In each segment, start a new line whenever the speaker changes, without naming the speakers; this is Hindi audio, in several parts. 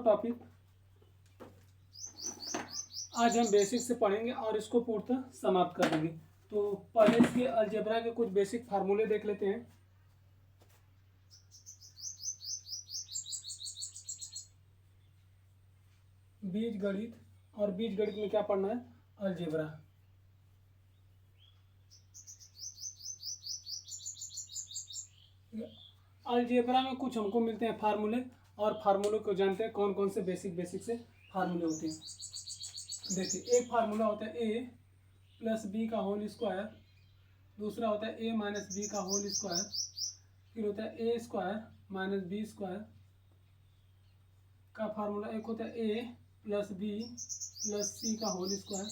टॉपिक आज हम बेसिक से पढ़ेंगे और इसको पूर्णतः समाप्त कर देंगे। तो पहले इसके अलजेब्रा के कुछ बेसिक फार्मूले देख लेते हैं। बीज गणित, और बीज गणित में क्या पढ़ना है? अलजेब्रा। अलजेब्रा में कुछ हमको मिलते हैं फार्मूले, और फार्मूले को जानते हैं कौन कौन से बेसिक से फार्मूले होते हैं। देखिए, एक फार्मूला होता है ए प्लस बी का होल स्क्वायर, दूसरा होता है ए माइनस बी का होल स्क्वायर, फिर होता है A square minus B square का फार्मूला, एक होता है ए प्लस बी प्लस सी का होल स्क्वायर,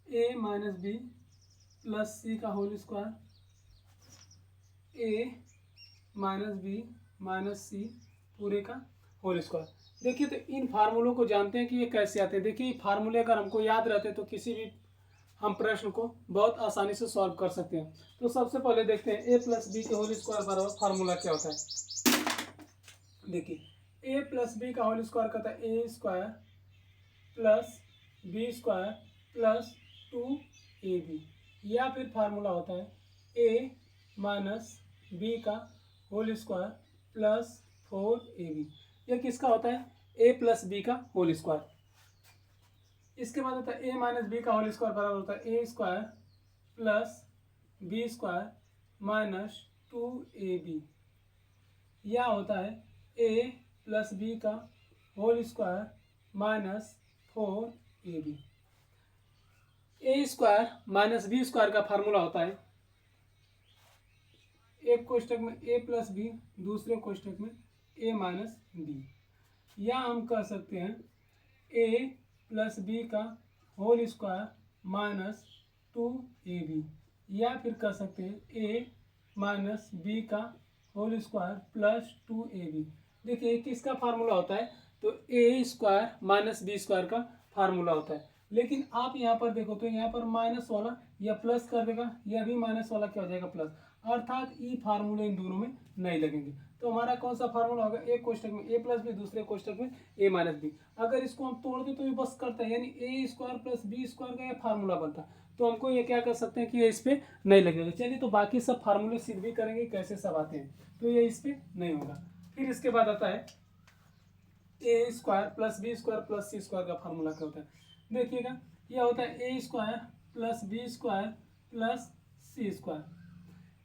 ए माइनस बी प्लस सी का होल स्क्वायर, ए माइनस बी माइनस सी पूरे का होल स्क्वायर। देखिए, तो इन फार्मूलों को जानते हैं कि ये कैसे आते हैं। देखिए, फार्मूले अगर हमको याद रहते हैं तो किसी भी हम प्रश्न को बहुत आसानी से सॉल्व कर सकते हैं। तो सबसे पहले देखते हैं ए प्लस बी के होल स्क्वायर बराबर फार्मूला क्या होता है। देखिए, ए प्लस बी का होल स्क्वायर कहता है A square plus B square plus 2ab, या फिर फार्मूला होता है ए माइनस बी का होल स्क्वायर प्लस 4ab। यह किसका होता है? ए प्लस बी का होल स्क्वायर। इसके बाद होता है ए माइनस बी का होल स्क्वायर बराबर होता है A square plus B square minus 2ab, या होता है ए प्लस बी का होल स्क्वायर माइनस 4ab। ए स्क्वायर माइनस बी स्क्वायर का फार्मूला होता है एक कोष्टक में ए प्लस बी, दूसरे कोष्टक में ए माइनस बी, या हम कह सकते हैं ए प्लस बी का होल स्क्वायर माइनस 2ab, या फिर कह सकते हैं ए माइनस बी का होल स्क्वायर प्लस 2ab। देखिए, किसका फार्मूला होता है? तो ए स्क्वायर माइनस बी स्क्वायर का फार्मूला होता है। लेकिन आप यहाँ पर देखो तो यहाँ पर माइनस वाला या प्लस कर देगा, यह भी माइनस वाला क्या हो जाएगा? प्लस, अर्थात ई फार्मूले इन दोनों में नहीं लगेंगे। तो हमारा कौन सा फार्मूला होगा? एक कोष्टक में ए प्लस बी, दूसरे कोष्टक में ए माइनस बी। अगर इसको हम तोड़ दें तो ये बस करता है, यानी ए स्क्वायर प्लस बी स्क्वायर का यह फार्मूला बनता है। तो हमको ये क्या कर सकते हैं कि ये इस पर नहीं लगेगा। चलिए, तो बाकी सब फार्मूले सिद्ध भी करेंगे कैसे सब आते हैं, तो ये इस पर नहीं होगा। फिर इसके बाद आता है A square plus B square plus C square का फार्मूला क्या होता है? देखिएगा, यह होता है A square plus B square plus C square.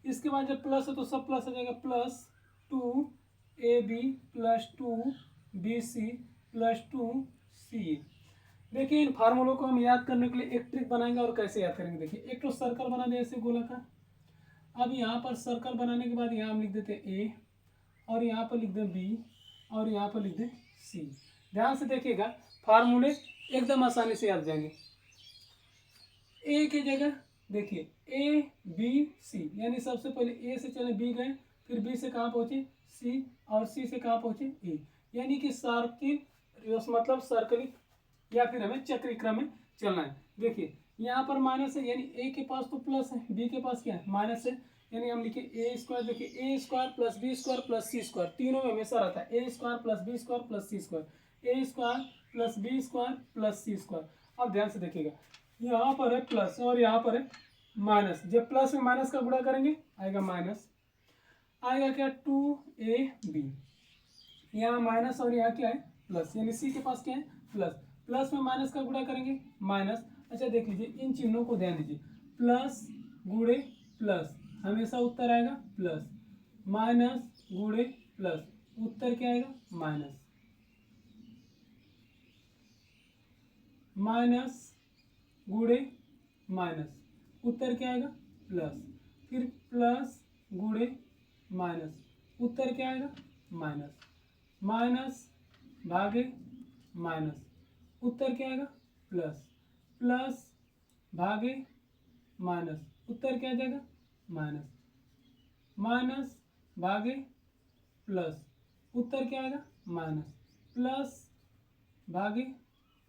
इसके बाद जब प्लस हो तो सब प्लस हो जाएगा, plus 2ab plus 2bc plus 2ca। देखिए, इन फार्मूलों को हम याद करने के लिए एक ट्रिक बनाएंगे। और कैसे याद करेंगे? देखिए, एक तो सर्कल बना दे ऐसे गोलाकार। अब यहाँ पर सर्कल बनाने के बाद यहाँ हम लिख देते हैं ए, और यहाँ पर लिख दें बी, और यहाँ पर लिख दें सी। ध्यान से देखिएगा, फार्मूले एकदम आसानी से याद जाएंगे। ए की जगह देखिए ए बी सी, यानी सबसे पहले ए से चले बी गए, फिर बी से कहाँ पहुँचे? सी, और सी से कहाँ पहुँचे? ए। यानी कि सर्किल मतलब सर्कलिंग या फिर हमें चक्री क्रम में चलना है। देखिए, यहाँ पर माइनस है, यानी ए के पास तो प्लस है, बी के पास क्या है? माइनस है, यानी हम लिखे ए स्क्वायर। देखिए, A square plus B square plus C square, तीनों में हमेशा रहता है A square plus B square plus C square, A square plus B square plus C square. अब ध्यान से देखिएगा, यहाँ पर है प्लस और यहाँ पर है माइनस। जब प्लस में माइनस का गुणा करेंगे आएगा माइनस, आएगा क्या? 2ab। यहाँ माइनस और यहाँ क्या है? प्लस, यानी सी के पास क्या है? प्लस। प्लस में माइनस का गुणा करेंगे माइनस। अच्छा, देख लीजिए, इन चिन्हों को ध्यान दीजिए, प्लस गुणे प्लस, हमेशा उत्तर आएगा प्लस, माइनस गुणे प्लस, उत्तर क्या आएगा? माइनस, माइनस गुणे माइनस, उत्तर क्या आएगा? प्लस, फिर प्लस गुणे माइनस, उत्तर क्या आएगा? माइनस, माइनस भागे माइनस, उत्तर क्या आएगा? प्लस, प्लस भागे माइनस, उत्तर क्या आ जाएगा? माइनस, माइनस भागे प्लस, उत्तर क्या आएगा? माइनस, प्लस भागे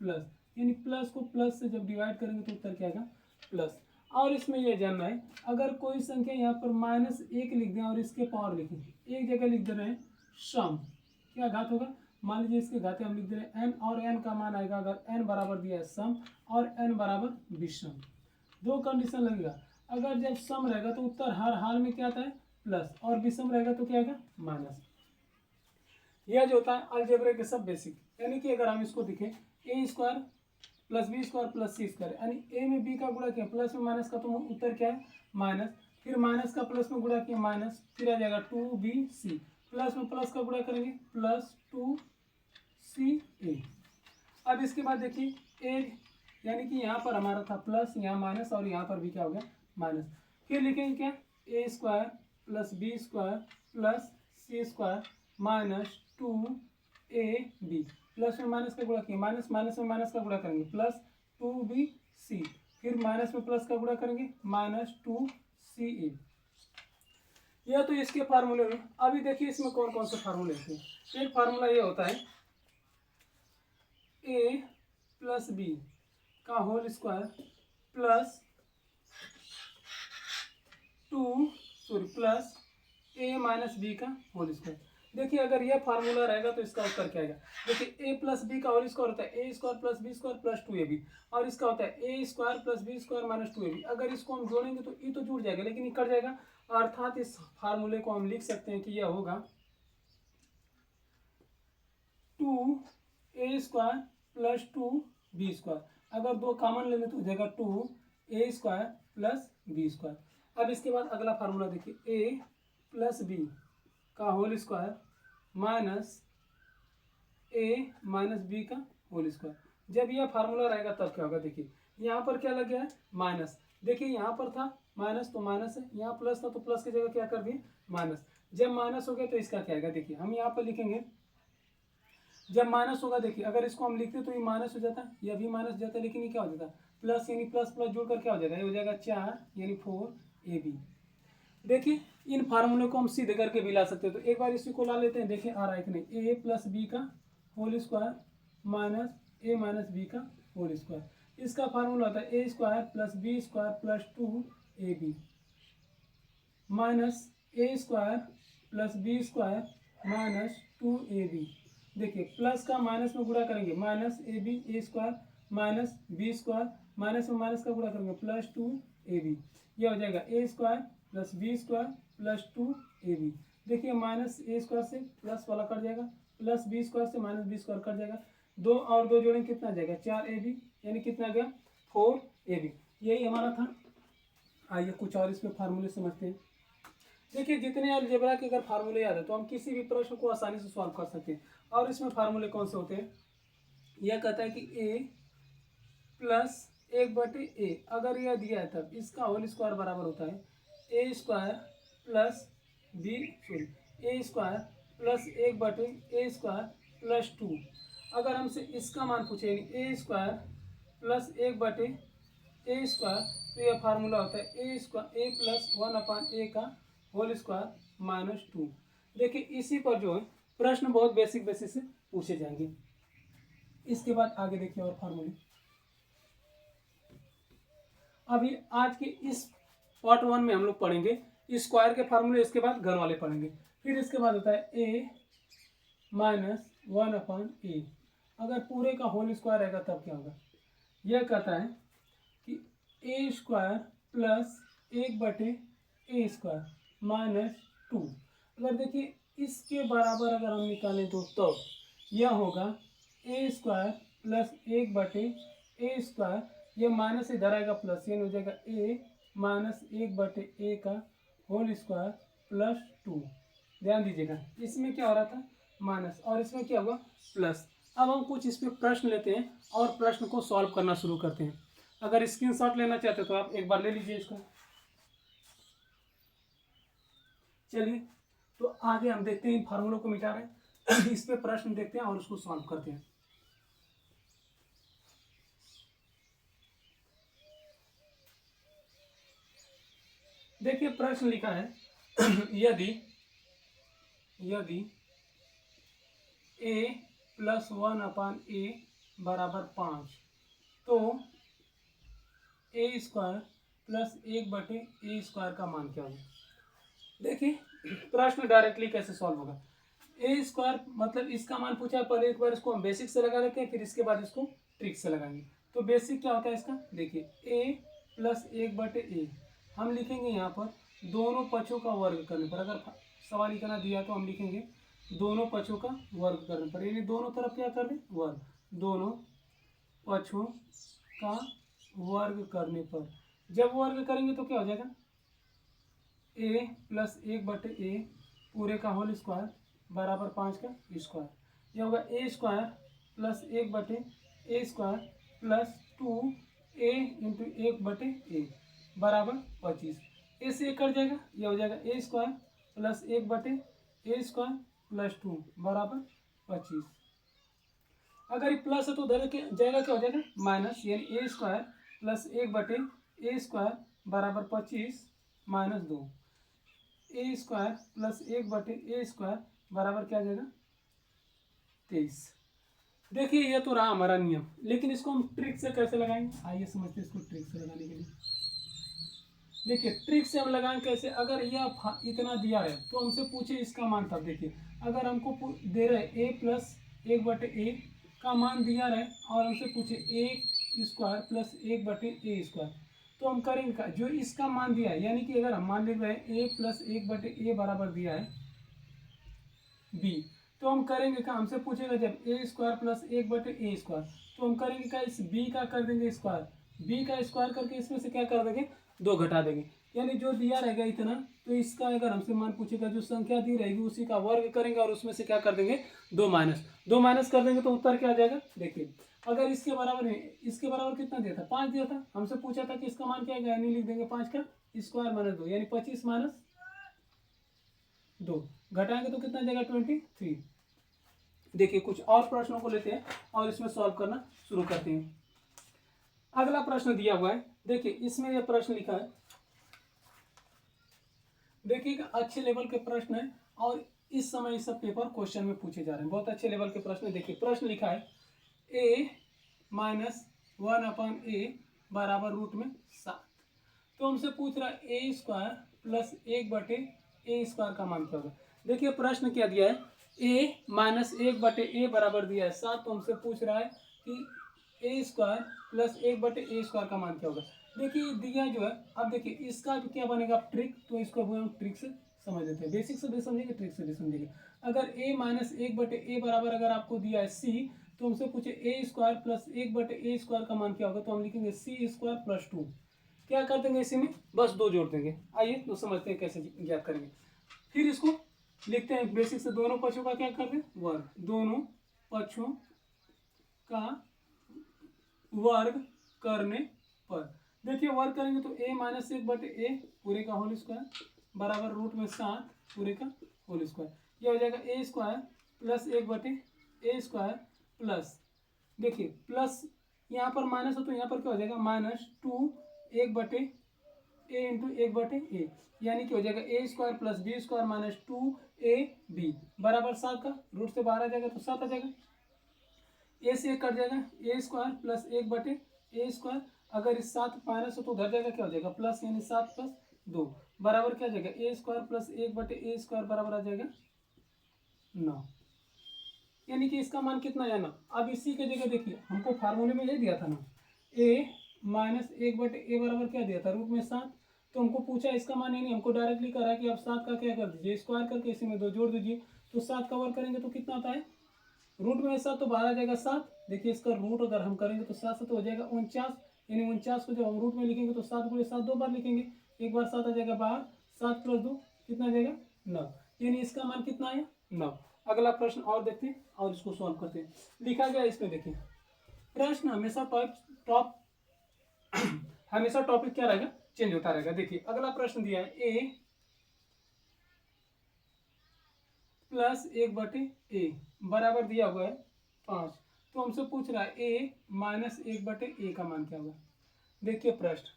प्लस, यानी प्लस को प्लस से जब डिवाइड करेंगे तो उत्तर क्या आएगा? प्लस। और इसमें यह जानना है, अगर कोई संख्या यहाँ पर -1 लिख दें और इसके पावर लिखें, एक जगह लिख दे रहे हैं सम, क्या घात होगा? मान लीजिए इसके घाते हम लिख दे रहे हैं n, और n का मान आएगा अगर n बराबर दिया है सम और n बराबर विषम। दो कंडीशन लगेगा, अगर जब सम रहेगा तो उत्तर हर हाल में क्या आता है प्लस, और विषम रहेगा तो क्या आएगा माइनस। यह जो होता है अलजेब्रा के सब बेसिक, यानी कि अगर हम इसको देखें A square plus B square plus C square, यानी ए में बी का गुणा किया प्लस में माइनस का, तो उत्तर क्या है माइनस, फिर माइनस का प्लस में गुणा किया माइनस, फिर आ जाएगा 2bc, प्लस में प्लस का गुणा करेंगे प्लस 2ca। अब इसके बाद देखिए ए, यानी कि यहाँ पर हमारा था प्लस, यहाँ माइनस, और यहाँ पर भी क्या हो गया माइनस। फिर लिखेंगे क्या A square plus B square plus C square minus 2ab, plus में माइनस का गुणा किया माइनस, माइनस में माइनस का गुणा करेंगे प्लस 2bc, फिर माइनस में प्लस का गुणा करेंगे माइनस 2ca। यह तो इसके फार्मूले में। अभी देखिए इसमें कौन कौन से फार्मूले होते हैं। एक फार्मूला ये होता है a प्लस बी का whole square plus plus a minus B का होल स्क्वायर। देखिए अगर यह फार्मूला रहेगा तो इसका उत्तर क्या आएगा। देखिए a प्लस बी का होल स्क्वायर होता है a square plus B square plus 2ab, और इसका होता है a square plus B square minus 2ab। अगर इसको हम जोड़ेंगे तो ये तो जुड़ जाएगा, लेकिन ये कट जाएगा, अर्थात इस फार्मूले को हम लिख सकते हैं कि यह होगा 2a square plus 2b square. अगर दो कॉमन ले लें तो हो जाएगा 2a square plus B square. अब इसके बाद अगला फार्मूला देखिए a प्लस बी का whole square minus a minus B का होल स्क्वायर। जब यह फार्मूला रहेगा तब क्या होगा, देखिए यहाँ पर क्या लग गया है माइनस, देखिए यहाँ पर था माइनस तो माइनस है, यहाँ प्लस था तो प्लस की जगह क्या कर दिए माइनस। जब माइनस हो गया तो इसका क्या आएगा, देखिए हम यहाँ पर लिखेंगे जब माइनस होगा, देखिए अगर इसको हम लिखते तो ये माइनस हो जाता, यह भी माइनस जाता, लेकिन ये क्या हो जाता प्लस, यानी प्लस प्लस जुड़कर क्या हो जाएगा, ये हो जाएगा 4 यानी 4ab। देखिए इन फार्मूले को हम सीधे करके भी ला सकते हैं, तो एक बार इसी को ला लेते हैं। देखिए आ रहा है कि नहीं, a प्लस बी का whole square minus a minus B का होल स्क्वायर। इसका फार्मूला होता है a square plus B square plus 2ab minus a square plus B square minus 2ab। देखिए प्लस का माइनस में गुणा करेंगे minus ab, a square minus B square, minus में माइनस का गुणा करेंगे प्लस 2ab। यह हो जाएगा a square plus B square plus 2ab। देखिए माइनस a स्क्वायर से प्लस वाला कट जाएगा, प्लस बी स्क्वायर से माइनस बी स्क्वायर कट जाएगा, दो और दो जोड़ेंगे कितना आ जाएगा 4ab, यानी कितना आ गया 4ab। यही हमारा था। आइए कुछ और इसमें फार्मूले समझते हैं। देखिए जितने अलजेब्रा के अगर फार्मूले याद है तो हम किसी भी प्रश्न को आसानी से सॉल्व कर सकते हैं। और इसमें फार्मूले कौन से होते हैं, यह कहता है कि a प्लस 1/a, अगर यह दिया है तब इसका होल स्क्वायर बराबर होता है a square plus a square plus 1/a square plus 2। अगर हमसे इसका मान पूछे यानी a square plus 1/a square, तो यह फार्मूला होता है a प्लस 1/a का होल स्क्वायर माइनस 2। देखिए इसी पर जो है प्रश्न बहुत बेसिक बेसिस से पूछे जाएंगे। इसके बाद आगे देखिए और फार्मूले। अभी आज के इस पार्ट 1 में हम लोग पढ़ेंगे स्क्वायर के फार्मूले, इसके बाद घर वाले पढ़ेंगे। फिर इसके बाद होता है a माइनस 1/a। अगर पूरे का होल स्क्वायर रहेगा तब क्या होगा, यह कहता है कि a square plus 1/a square minus 2। अगर देखिए इसके बराबर अगर हम निकालें तो यह होगा a square plus 1/a square, यह माइनस इधर आएगा प्लस, यानी हो जाएगा a माइनस 1/a का होल स्क्वायर प्लस 2। ध्यान दीजिएगा इसमें क्या हो रहा था माइनस, और इसमें क्या हुआ प्लस। अब हम कुछ इसमें प्रश्न लेते हैं और प्रश्न को सॉल्व करना शुरू करते हैं। अगर स्क्रीनशॉट लेना चाहते हो तो आप एक बार ले लीजिए इसको। चलिए तो आगे हम देखते हैं इन फार्मूलों को मिटा रहे हैं इस पे प्रश्न देखते हैं और उसको सॉल्व करते हैं। देखिए प्रश्न लिखा है यदि a प्लस 1/a बराबर 5, तो a square plus 1/a square का मान क्या होगा। देखिए प्रश्न डायरेक्टली कैसे सॉल्व होगा। ए स्क्वायर मतलब इसका मान पूछा है, पहले एक बार इसको हम बेसिक से लगा लेते हैं, फिर इसके बाद इसको ट्रिक से लगाएंगे। तो बेसिक क्या होता है इसका, देखिए ए प्लस 1/a हम लिखेंगे यहाँ पर दोनों पक्षों का वर्ग करने पर। अगर सवाल इतना दिया तो हम लिखेंगे दोनों पक्षों का वर्ग करने पर, यानी दोनों तरफ क्या कर दें, वर्ग, दोनों पक्षों का वर्ग करने पर। जब वर्ग करेंगे तो क्या हो जाएगा, a प्लस 1/a पूरे का होल स्क्वायर बराबर 5 का स्क्वायर। यह होगा a square plus 1/a square plus 2a into 1/a बराबर 25। ए से कट जाएगा, यह हो जाएगा a square plus 1/a square plus 2 बराबर 25। अगर ये प्लस है तो उधर जाएगा क्या हो जाएगा, माइनस, यानी a square plus 1/a square बराबर 25 माइनस 2, ए स्क्वायर प्लस 1/a स्क्वायर बराबर क्या आ जाएगा, 23। देखिए ये तो रहा हमारा नियम, लेकिन इसको हम ट्रिक से कैसे लगाएंगे, आइए समझते हैं इसको ट्रिक से लगाने के लिए। देखिए ट्रिक से हम लगाएं कैसे, अगर यह इतना दिया है तो हमसे पूछे इसका मान, तब देखिए अगर हमको दे रहे a प्लस 1/a का मान दिया रहे और हमसे पूछे a square plus 1/a square, तो हम करेंगे क्या, जो इसका मान दिया है, यानी कि अगर हम मान लिख रहे हैं a प्लस 1/a बराबर दिया है b, तो हम करेंगे क्या, हमसे पूछेगा जब a square plus 1/a square, तो हम करेंगे क्या, इस b का कर देंगे स्क्वायर, b का स्क्वायर करके इसमें से क्या कर देंगे, 2 घटा देंगे, यानी जो दिया रहेगा इतना, तो इसका अगर हमसे मान पूछेगा जो संख्या दी रहेगी उसी का वर्ग करेंगे और उसमें से क्या कर देंगे, 2 माइनस कर देंगे, तो उत्तर क्या आ जाएगा। देखिए अगर इसके बराबर है, इसके बराबर कितना दिया था, 5 दिया था, हमसे पूछा था कि इसका मान क्या है, यानी लिख देंगे 5 का स्क्वायर माइनस 2, यानी 25 माइनस 2 घटाएंगे तो कितना जाएगा, 23। देखिए कुछ और प्रश्नों को लेते हैं और इसमें सॉल्व करना शुरू करते हैं। अगला प्रश्न दिया हुआ है, देखिए इसमें यह प्रश्न लिखा है, देखिए अच्छे लेवल के प्रश्न है और इस समय सब पेपर क्वेश्चन में पूछे जा रहे हैं, बहुत अच्छे लेवल के प्रश्न। देखिए प्रश्न लिखा है a माइनस 1/a बराबर रूट में 7, तो हमसे पूछ रहा है a square plus 1/a square का मान क्या होगा। देखिए प्रश्न क्या दिया है, a माइनस 1/a बराबर दिया है 7, तो हमसे पूछ रहा है कि a square plus 1/a square का मान क्या होगा। देखिए दिया जो है, अब देखिए इसका भी क्या बनेगा ट्रिक, तो इसको हम ट्रिक से समझ लेते हैं, बेसिक से भी समझेंगे ट्रिक से भी समझेंगे। अगर a माइनस 1/a बराबर अगर आपको दिया है c, तो हमसे पूछे a square plus 1/a square का मान क्या होगा, तो हम लिखेंगे c स्क्वायर प्लस 2, क्या कर देंगे इसी में बस 2 जोड़ देंगे। आइए तो समझते हैं कैसे ज्ञात करेंगे। फिर इसको लिखते हैं बेसिक से, दोनों पक्षों का क्या कर दें, वर्ग, दोनों पक्षों का वर्ग करने पर। देखिए वर्ग करेंगे तो a माइनस 1/a पूरे का होल स्क्वायर बराबर रूट में 7 पूरे का होल स्क्वायर, यह हो जाएगा a square plus 1/a square plus, देखिए प्लस यहाँ पर माइनस हो तो यहाँ पर क्या हो जाएगा, माइनस 2 1/a इंटू 1/a, यानी कि हो जाएगा a square plus b square minus 2ab बराबर 7 का रूट से बाहर आ जाएगा तो 7 आ जाएगा, a से कट जाएगा a square plus 1/a square, अगर इस 7 माइनस हो तो उधर जाएगा क्या हो जाएगा प्लस, यानी 7 प्लस 2 बराबर क्या जाएगा, a square plus 1/a square बराबर आ जाएगा 9, यानी कि इसका मान कितना है 9। अब इसी के जगह देखिए हमको फार्मूले में ये दिया था ना, a माइनस 1/a बराबर क्या दिया था, रूट में 7, तो हमको पूछा इसका मान, यानी हमको डायरेक्टली करा है कि आप 7 का क्या कर दीजिए, स्क्वायर करके इसी में 2 जोड़ दीजिए, तो 7 का वर्ग करेंगे तो कितना आता है, रूट में 7 तो बाहर आ जाएगा 7, देखिए इसका रूट अगर हम करेंगे तो 7 हो जाएगा 49, यानी 49 को जब हम रूट में लिखेंगे तो 7 गुणे 7 2 बार लिखेंगे, एक बार 7 आ जाएगा बाहर, 7 प्लस 2 कितना आ जाएगा 9, यानी इसका मान कितना आया 9। अगला प्रश्न और देखते हैं और इसको सॉल्व करते हैं। लिखा गया इसमें देखिए, प्रश्न हमेशा हमेशा टॉपिक क्या रहेगा, चेंज होता रहेगा। देखिए अगला प्रश्न दिया है a प्लस 1/a बराबर दिया हुआ है 5, तो हमसे पूछ रहा है a माइनस 1/a का मान क्या होगा। देखिए प्रश्न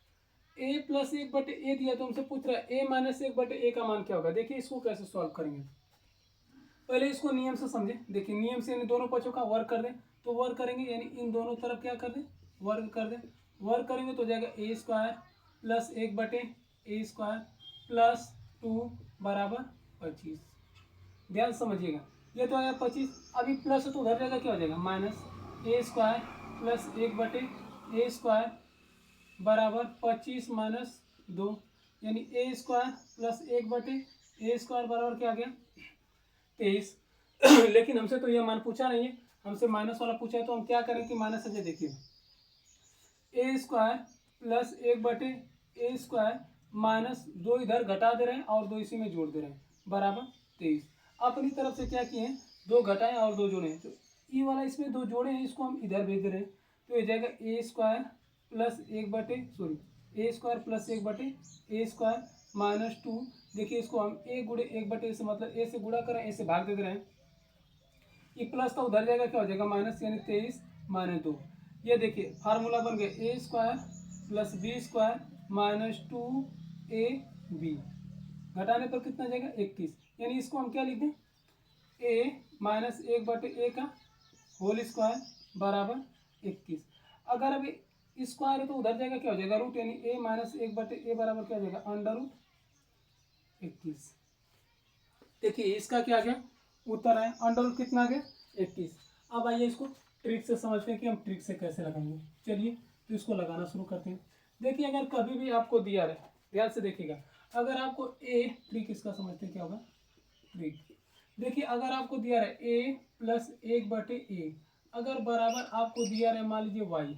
a प्लस 1/a दिया, तो हमसे पूछ रहा है a माइनस 1/a का मान क्या होगा। देखिए इसको कैसे सॉल्व करेंगे, पहले इसको नियम से समझे। देखिए नियम से, यानी दोनों पक्षों का वर्ग कर दें, तो वर्ग करेंगे यानी इन दोनों तरफ क्या कर दें, वर्ग कर दें, वर्ग करेंगे तो जाएगा a square plus 1/a square plus 2 बराबर 25। ध्यान समझिएगा, ये तो आया 25, अभी प्लस है तो उधर जाएगा क्या हो जाएगा माइनस ए स्क्वायर प्लस 1/a² बराबर 25 माइनस 2, यानी ए स्क्वायर प्लस 1/a² बराबर क्या आ गया 23। लेकिन हमसे तो ये मान पूछा नहीं है, हमसे माइनस वाला पूछा है, तो हम क्या करें कि माइनस से देखिए A square plus 1/a² minus 2 इधर घटा दे रहे हैं और 2 इसी में जोड़ दे रहे हैं बराबर 23। अपनी तरफ से क्या किए हैं 2 घटाएं और 2 जोड़े हैं, तो ई वाला इसमें 2 जोड़े हैं, इसको हम इधर भेज दे रहे हैं, तो ये जाएगा a² प्लस 1/a² माइनस 2। देखिए इसको हम a गुणे 1/a से मतलब a से गुणा करें, a से भाग दे रहे हैं, ये प्लस का उधर जाएगा क्या हो जाएगा माइनस, यानी 23 माइनस 2। ये देखिए फार्मूला बन गया a² plus b² minus 2ab, घटाने पर कितना जाएगा 21, यानी इसको हम क्या लिख दें a माइनस 1/a का होल स्क्वायर बराबर 21। अगर अभी स्क्वायर है तो उधर जाएगा क्या हो जाएगा रूट, यानी a माइनस 1/a बराबर क्या हो जाएगा √21। देखिए इसका क्या आ गया उत्तर है √, कितना आ गया 21। अब आइए इसको ट्रिक से समझते हैं कि हम ट्रिक से कैसे लगाएंगे। चलिए तो इसको लगाना शुरू करते हैं। देखिए अगर कभी भी आपको दिया रहे, ध्यान से देखिएगा, अगर आपको ट्रिक इसका समझते हैं क्या होगा ट्रिक। देखिए अगर आपको दिया रहे a प्लस 1/a, अगर बराबर आपको दिया रहे मान लीजिए y,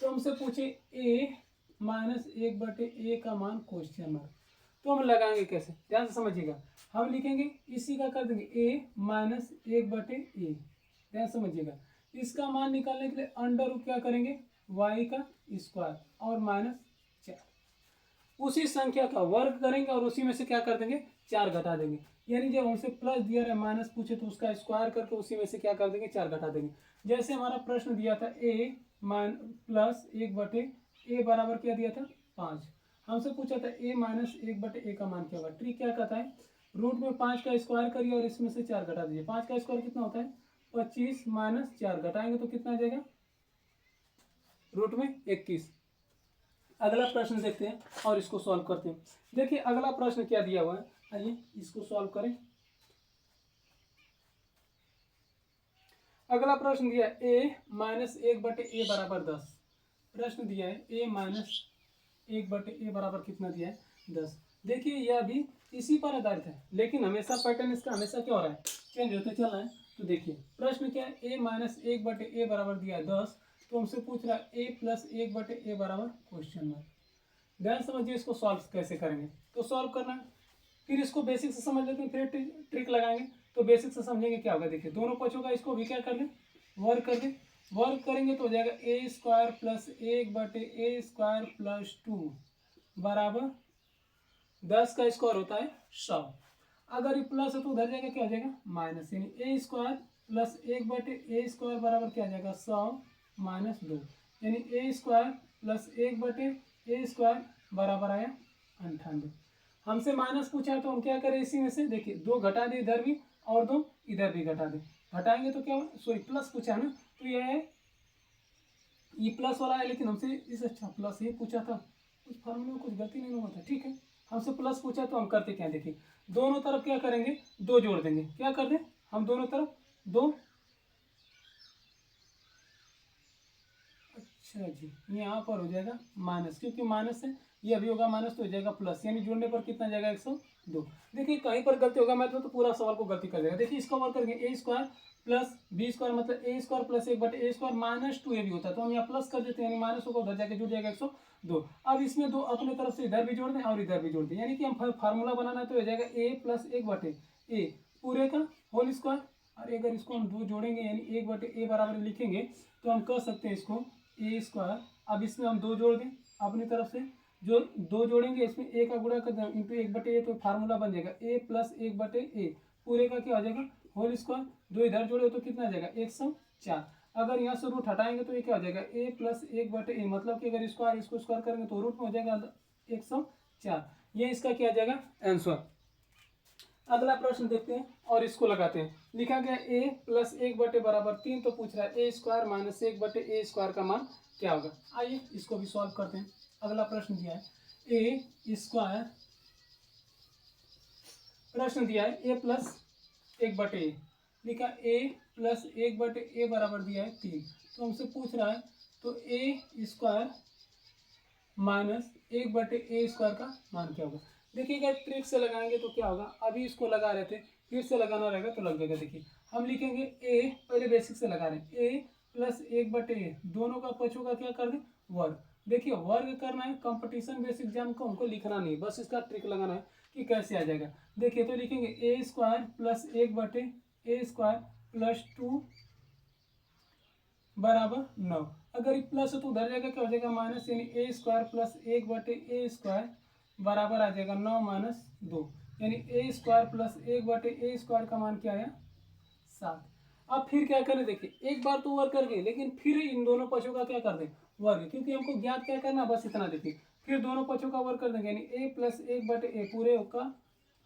तो हमसे पूछे a माइनस 1/a का मान क्वेश्चन मार्क, तो हम लगाएंगे कैसे, ध्यान से समझिएगा। हम लिखेंगे इसी का कर देंगे a माइनस 1/a, ध्यान समझिएगा। इसका मान निकालने के लिए अंडर क्या करेंगे y का स्क्वायर और माइनस 4, उसी संख्या का वर्ग करेंगे और उसी में से क्या कर देंगे 4 घटा देंगे, यानी जब हमसे प्लस दिया रहा माइनस पूछे तो उसका स्क्वायर करके उसी में से क्या कर देंगे 4 घटा देंगे। जैसे हमारा प्रश्न दिया था a प्लस 1/a बराबर क्या दिया था 5, हमसे पूछा था a माइनस 1/a का मान क्या होगा। ट्रिक क्या कहता है रूट में 5 का स्क्वायर करिए और इसमें से 4 घटा दीजिए। 5 का स्क्वायर कितना होता है 25 माइनस 4 घटाएंगे तो कितना आ जाएगा रूट में 21। अगला प्रश्न देखते हैं और इसको सॉल्व करते हैं। देखिए अगला प्रश्न क्या दिया हुआ है, आइए इसको सॉल्व करें। अगला प्रश्न दिया है a माइनस 1/a बराबर 10। प्रश्न दिया है a माइनस 1/a बराबर कितना दिया है 10। देखिए यह भी इसी पर आधारित है, लेकिन हमेशा पैटर्न इसका हमेशा क्या हो रहा है चेंज होते चल रहा है। तो देखिए प्रश्न क्या है a माइनस 1/a बराबर दिया है 10, तो हमसे पूछ रहा है a प्लस 1/a बराबर क्वेश्चन मार्क। ध्यान समझिए इसको सॉल्व कैसे करेंगे। तो सॉल्व करना है, फिर इसको बेसिक से समझ लेते हैं, फिर ट्रिक लगाएंगे। तो बेसिक से समझेंगे क्या होगा, देखिए दोनों पक्षों का इसको भी क्या कर दें वर्ग कर दें। वर्ग करेंगे तो हो जाएगा a² प्लस 1/a² प्लस 2 बराबर 10 का स्क्वायर होता है 100। अगर ये प्लस है तो उधर जाएगा क्या हो जाएगा माइनस, यानी a² प्लस 1/a² बराबर क्या आ जाएगा 100 माइनस 2, यानी a² प्लस 1/a² बराबर आया 98। हमसे माइनस पूछा है तो हम क्या करें इसी में से देखिए 2 घटा दे इधर भी और 2 इधर भी घटा दे, घटाएंगे तो क्या होगा सॉरी प्लस पूछा है ना, तो ये है ये प्लस वाला है, लेकिन हमसे इस अच्छा प्लस ये पूछा था, उस फॉर्मूले में कुछ गलती नहीं हुआ था। ठीक है हमसे प्लस पूछा तो हम करते क्या देखिए दोनों तरफ क्या करेंगे 2 जोड़ देंगे। क्या कर दें हम दोनों तरफ 2, अच्छा जी यहाँ पर हो जाएगा माइनस, क्योंकि माइनस है ये अभी होगा माइनस तो हो जाएगा प्लस, यानी जोड़ने पर कितना जाएगा 102। देखिए कहीं पर गलती होगा मैं तो पूरा सवाल को गलती कर देगा। देखिए इसका वर्क करेंगे a² प्लस b² मतलब a² प्लस 1/a² माइनस 2 भी होता है, तो हम यहाँ प्लस कर देते हैं, यानी माइनस होगा उधर जाके जुड़ जाएगा 102। अब इसमें 2 अपने तरफ से इधर भी जोड़ दें और इधर भी जोड़ दें, यानी कि हम फार्मूला बनाना है तो हो जाएगा a प्लस 1/a पूरे का होल स्क्वायर। और अगर इसको हम 2 जोड़ेंगे यानी 1/a बराबर लिखेंगे तो हम कह सकते हैं इसको a²। अब इसमें हम 2 जोड़ दें अपनी तरफ से, जो 2 जोड़ेंगे इसमें a का गुणा कर दें इंटू 1/a, तो फार्मूला बन जाएगा a प्लस 1/a पूरे का क्या हो जाएगा होल स्क्वायर। 2 इधर जोड़े तो कितना आ जाएगा 104। अगर यहाँ से रूट हटाएंगे तो ये क्या हो जाएगा a प्लस 1/a, मतलब कि अगर स्क्वायर इसको स्क्वायर करेंगे तो रूट में हो जाएगा 104। ये इसका क्या आ जाएगा आंसर। अगला प्रश्न देखते हैं और इसको लगाते हैं। लिखा गया a प्लस 1/a बराबर 3, तो पूछ रहा है a² माइनस 1/a² का मान क्या होगा। आइए इसको भी सॉल्व करते हैं। अगला प्रश्न दिया है a², प्रश्न दिया है a प्लस 1/a, लिखा a प्लस 1/a बराबर दिया है 3, तो हमसे पूछ रहा है तो a स्क्वायर माइनस 1/a² का मान क्या होगा। देखिए अगर ट्रिक से लगाएंगे तो क्या होगा, अभी इसको लगा रहे थे, फिर से लगाना रहेगा तो लग जाएगा। देखिए हम लिखेंगे a, पहले बेसिक से लगा रहे हैं, a प्लस 1/a, दोनों का पछू का क्या कर दें वर्ग। देखिए वर्ग करना है, कंपटीशन बेस एग्जाम को हमको लिखना नहीं, बस इसका ट्रिक लगाना है कि कैसे आ जाएगा। देखिए तो लिखेंगे a² प्लस 1/a² प्लस 2 बराबर 9। अगर प्लस है तो उधर जाएगा क्या हो जाएगा माइनस, यानी a² प्लस 1/a² बराबर आ जाएगा 9 माइनस 2, यानी a² प्लस 1/a² का मान क्या आया 7। अब फिर क्या करें, देखिए एक बार तो वर्ग कर गए, लेकिन फिर इन दोनों पक्षों का क्या कर दें वर्ग, क्योंकि हमको ज्ञात क्या करना, बस इतना। देखिए फिर दोनों पक्षों का वर्ग कर देंगे, यानी a प्लस 1/a पूरे का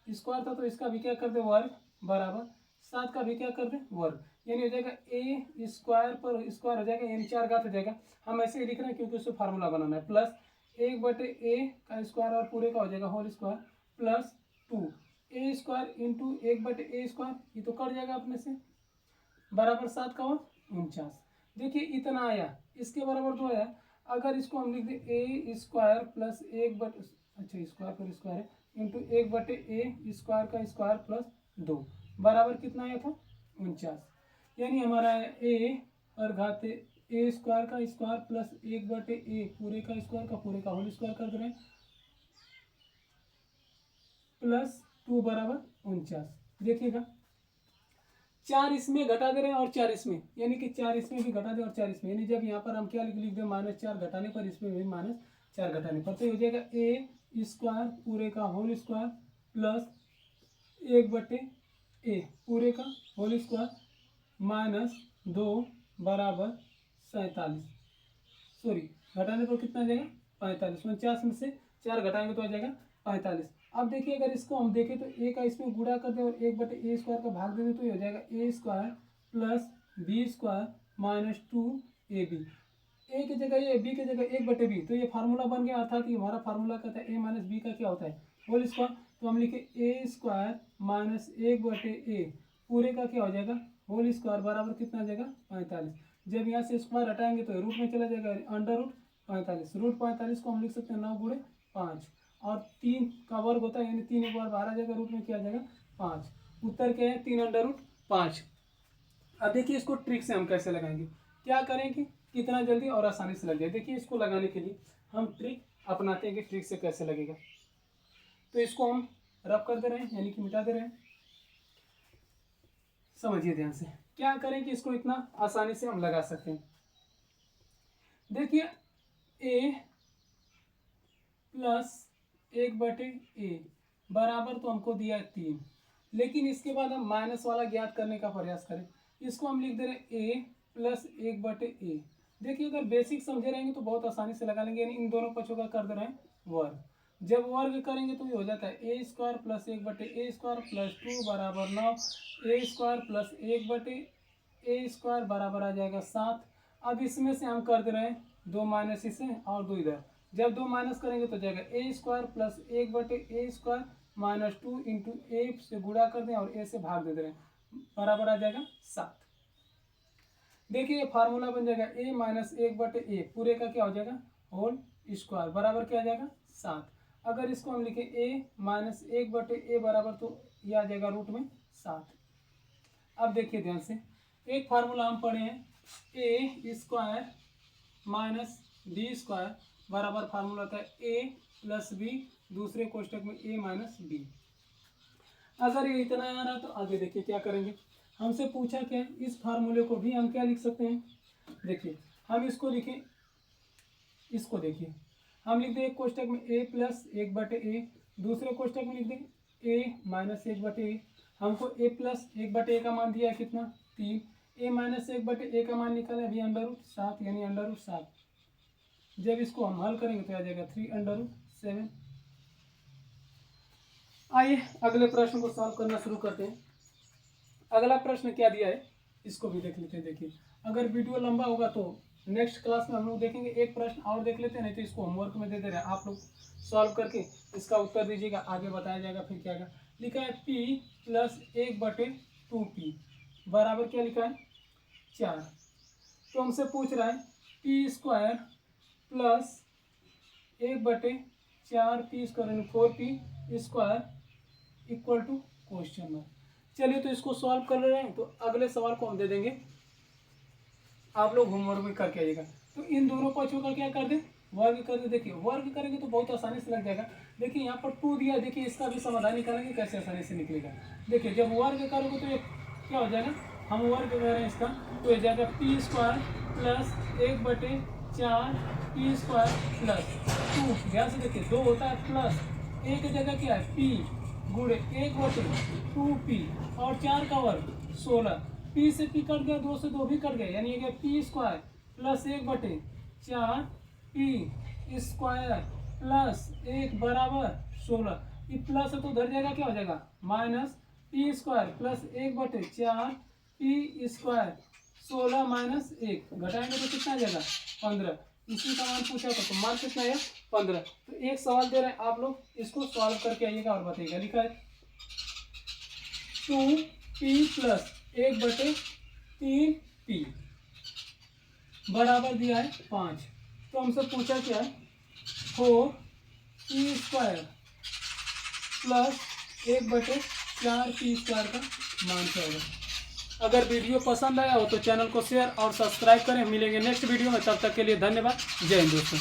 स्क्वायर था तो इसका भी क्या कर दे वर्ग बराबर 7 का भी क्या कर दे वर्ग, यानी हो जाएगा a स्क्वायर पर स्क्वायर हो जाएगा, यानी 4 घात हो जाएगा। हम ऐसे ही लिख रहे हैं क्योंकि उससे फार्मूला बनाना है, प्लस 1/a का स्क्वायर और पूरे का हो जाएगा whole square plus 2a² into 1/a², ये तो कट जाएगा अपने से, बराबर 7 का और 49। देखिए इतना आया, इसके बराबर तो आया। अगर इसको हम लिख दें a² प्लस 1/, अच्छा स्क्वायर पर स्क्वायर है, इंटू 1/a² का स्क्वायर प्लस 2 बराबर कितना आया था 49, यानी हमारा a और घात a² का स्क्वायर प्लस 1/a पूरे का स्क्वायर का पूरे का होल स्क्वायर कर दे रहे हैं प्लस 2 बराबर 49। देखिएगा 4 इसमें घटा दे रहे हैं और 4 इसमें, यानी कि 4 इसमें भी घटा दे और 4 इसमें, यानी जब यहाँ पर हम क्या लिख दे -4 घटाने पर, इसमें भी -4 घटाने पर, तो हो जाएगा a² पूरे का होल स्क्वायर प्लस 1/a पूरे का होल स्क्वायर माइनस 2 बराबर 47, सॉरी घटाने पर कितना आ जाएगा 45, 49 में से 4 घटाएंगे तो आ जाएगा 45। अब देखिए अगर इसको हम देखें तो a का इसमें गुणा कर दे और 1/a² का भाग दे दे तो ये हो जाएगा a² plus b² minus 2ab, a की जगह a, b की जगह 1/b, तो ये फार्मूला बन गया, अर्थात कि हमारा फार्मूला कहता है a माइनस b का क्या होता है होल स्क्वायर। तो हम लिखे a² माइनस 1/a पूरे का क्या हो जाएगा होल स्क्वायर बराबर कितना आ जाएगा 45। जब यहाँ से स्क्वायर हटाएंगे तो रूट में चला जाएगा, अंडर रूट 45, रूट 45 को हम लिख सकते हैं 9 गुणे 5, और 3 का वर्ग होता है, यानी 3 एक बार बाहर आ जाएगा, रूट में क्या आ जाएगा 5। उत्तर क्या है 3 अंडर रूट 5। अब देखिए इसको ट्रिक से हम कैसे लगाएंगे, क्या करें कि कितना जल्दी और आसानी से लग जाए। देखिए इसको लगाने के लिए हम ट्रिक अपनाते हैं कि ट्रिक से कैसे लगेगा। तो इसको हम रब कर दे रहे हैं, यानी कि मिटा दे रहे हैं। समझिए ध्यान से क्या करें कि इसको इतना आसानी से हम लगा सकते हैं। देखिए a प्लस 1/a बराबर तो हमको दिया है 3, लेकिन इसके बाद हम माइनस वाला ज्ञात करने का प्रयास करें। इसको हम लिख दे रहे हैं a प्लस 1/a। देखिए अगर बेसिक समझे रहेंगे तो बहुत आसानी से लगा लेंगे, यानी इन दोनों पक्षों का कर दे रहे हैं वर्ग। जब वर्ग करेंगे तो ये हो जाता है a² प्लस 1/a² प्लस 2 बराबर 9, a² प्लस 1/a² बराबर आ जाएगा 7। अब इसमें से हम कर दे रहे हैं 2 माइनस इसे और 2 इधर, जब 2 माइनस करेंगे तो जाएगा a² plus 1/a² minus 2 into a से गुणा कर दें और a से भाग दे रहे हैं, बराबर आ जाएगा 7। देखिए फार्मूला बन जाएगा a माइनस 1/a पूरे का क्या हो जाएगा होल स्क्वायर बराबर क्या आ जाएगा 7। अगर इसको हम लिखें a माइनस 1/a बराबर, तो ये आ जाएगा रूट में 7। अब देखिए ध्यान से एक फार्मूला हम पढ़े हैं a² माइनस b² बराबर फार्मूला होता है a प्लस b, दूसरे कोष्टक में a माइनस b। अगर ये इतना आ रहा तो आगे देखिए क्या करेंगे। हमसे पूछा क्या, इस फार्मूले को भी हम क्या लिख सकते हैं। देखिए हम इसको लिखें, इसको देखिए हम लिख दें एक कोष्टक में a प्लस 1/a, दूसरे कोष्टक में लिख दें a माइनस 1/a। हमको a प्लस 1/a का मान दिया है कितना 3, a माइनस 1/a का मान निकाला अभी अंडर रूट 7, यानी अंडर रूट 7। जब इसको हम हल करेंगे तो आ जाएगा 3 अंडर रूट 7। आइए अगले प्रश्न को सॉल्व करना शुरू करते हैं। अगला प्रश्न क्या दिया है इसको भी देख लेते हैं। देखिए अगर वीडियो लंबा होगा तो नेक्स्ट क्लास में हम लोग देखेंगे, एक प्रश्न और देख लेते हैं, नहीं तो इसको होमवर्क में दे दे रहे हैं, आप लोग सॉल्व करके इसका उत्तर दीजिएगा, आगे बताया जाएगा। फिर क्या लिखा है p प्लस 1/2p बराबर क्या लिखा है 4। तो हमसे पूछ रहा है P square plus 1/4 P square यानी 4p square equal to question mark. चलिए तो इसको सॉल्व कर रहे हैं, तो अगले सवाल को हम दे देंगे, आप लोग होमवर्क में करके आइएगा। तो इन दोनों पक्षों का क्या कर दे, वर्ग कर दे। देखिए वर्ग करेंगे तो बहुत आसानी से लग जाएगा। देखिए यहाँ पर 2 दिया, देखिए इसका भी समाधान निकालेंगे कैसे आसानी से निकलेगा। देखिए जब वर्ग करोगे तो ये क्या हो जाएगा, हम वर्ग कर रहे हैं इसका, तो ये जाएगा P square plus 1/4 P square plus 2। ध्यान से देखिए 2 होता है प्लस, एक जगह क्या है पी गुणे 1/2p और 4 का वर्ग 16। पी से पी कट गया, 2 से 2 भी कट गया, यानी ये P square plus 1/4 P square plus 1 बराबर 16। ये प्लस है तो उधर जाएगा क्या हो जाएगा minus P square plus 1/4 P square 16 minus 1 घटाएंगे तो कितना आ जाएगा 15। इसी का मान पूछा था, तो मान कितना है 15। तो एक सवाल दे रहे हैं, आप लोग इसको सॉल्व करके आइएगा और बताइएगा। लिखा है 2p प्लस 1/3p बराबर दिया है 5। तो हमसे पूछा क्या है 4p square plus 1/4p square का मान क्या होगा। अगर वीडियो पसंद आया हो तो चैनल को शेयर और सब्सक्राइब करें। मिलेंगे नेक्स्ट वीडियो में, तब तक के लिए धन्यवाद। जय हिंद दोस्तों।